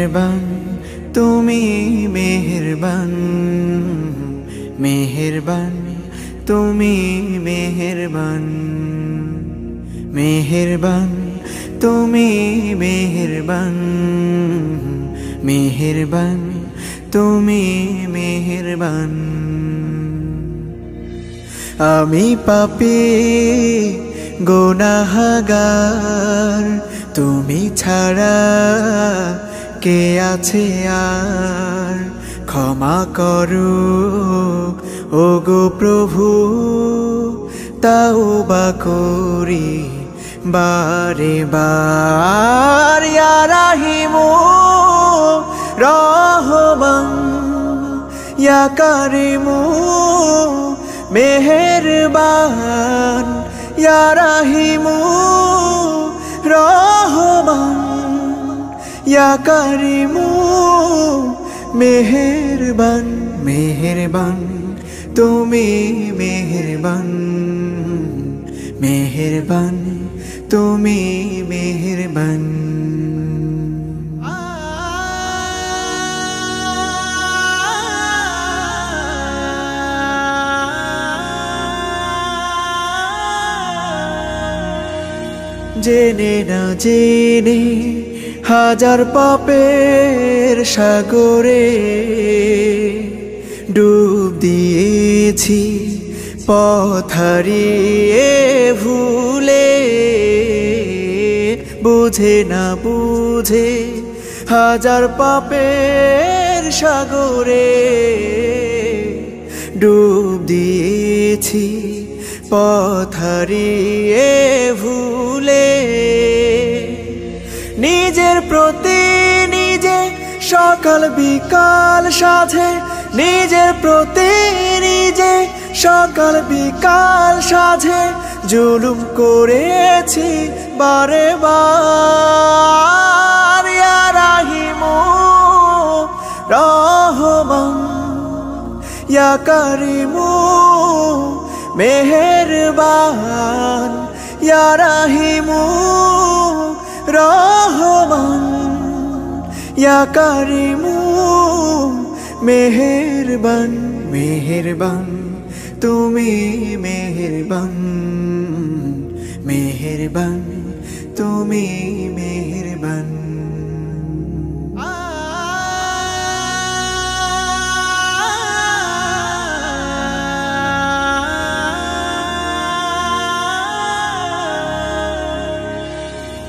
মেহেরবান তুমি মেহেরবান, মেহেরবান তুমি মেহেরবান, মেহেরবান তুমি মেহেরবান, মেহেরবান তুমি মেহেরবান। আমি পাপী গুনাহগার, তুমি ছাড়া কে আছে আর? ক্ষমা করো ওগো প্রভু, তাওবা করি বারে বার। ইয়া রাহিমু রহমান, ইয়া কারিমু মেহেরবান, ইয়া রাহিমু রহমান, ইয়া কারিমু মেহেরবান। মেহেরবান তুমি মেহেরবান, মেহেরবান তুমি মেহেরবান। জেনে না জেনে হাজার পাপের সাগরে ডুব দিয়েছি, পথ হারিয়ে ভুলে। বুঝে না বুঝে হাজার পাপের সাগরে ডুব দিয়েছি, পথ হারিয়ে ভুলে। নিজের প্রতি নিজে সকাল বিকাল সাধে, নিজের প্রতি নিজে সকাল বিকাল সাধে জুলুম করেছি বারে বার। ইয়া রাহিমু রহমান, ইয়া কারিমু মেহেরবান, ইয়া রাহিমু রহমান, ইয়া কারিমু মেহেরবান। মেহেরবান তুমি মেহেরবান, মেহেরবান তুমি মেহেরবান।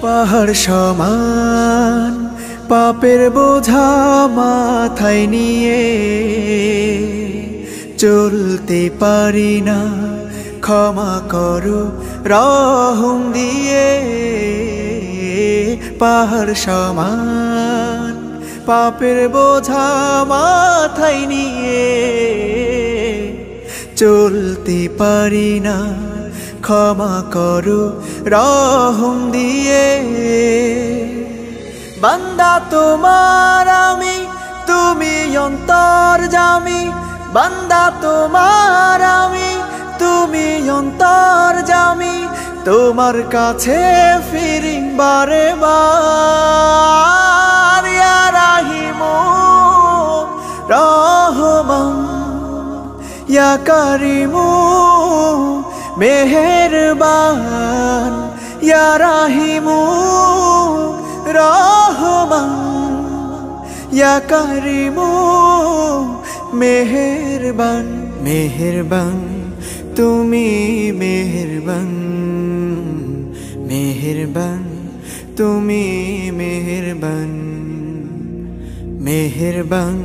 পাহাড় সমান পাপের বোঝা মাথায় নিয়ে চলতে পারি না, ক্ষমা করো রহম দিয়ে। পাহাড় সমান পাপের বোঝা মাথায় নিয়ে চলতে পারি না, ক্ষমা করো রহম দিয়ে। বান্দা তোমার আমি, তুমি অন্তর্যামী। বান্দা তোমার আমি, তুমি অন্তর্যামী। তোমার কাছে ফিরি বারে বার। ইয়া রাহিমু রহমান, ইয়া কারিমু মেহেরবান, ইয়া রাহিমু রহমান, ইয়া কারিমু মেহেরবান। মেহেরবান তুমি মেহেরবান, মেহেরবান তুমি মেহেরবান, মেহেরবান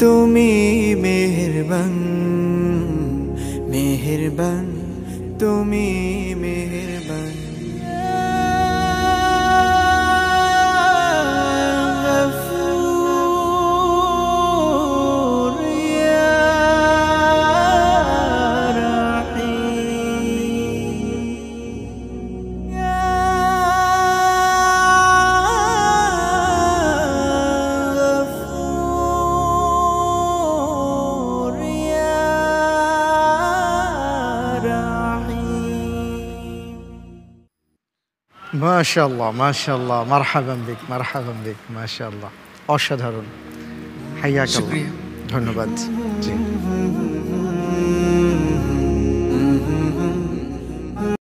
তুমি মেহেরবান, মেহেরবান তুমি মেহেরবান। ما شاء الله ما شاء الله، مرحبا بك مرحبا بك، ما شاء الله. অসাধারণ। হাইয়া, শুকরিয়া। ধন্যবাদ। জি।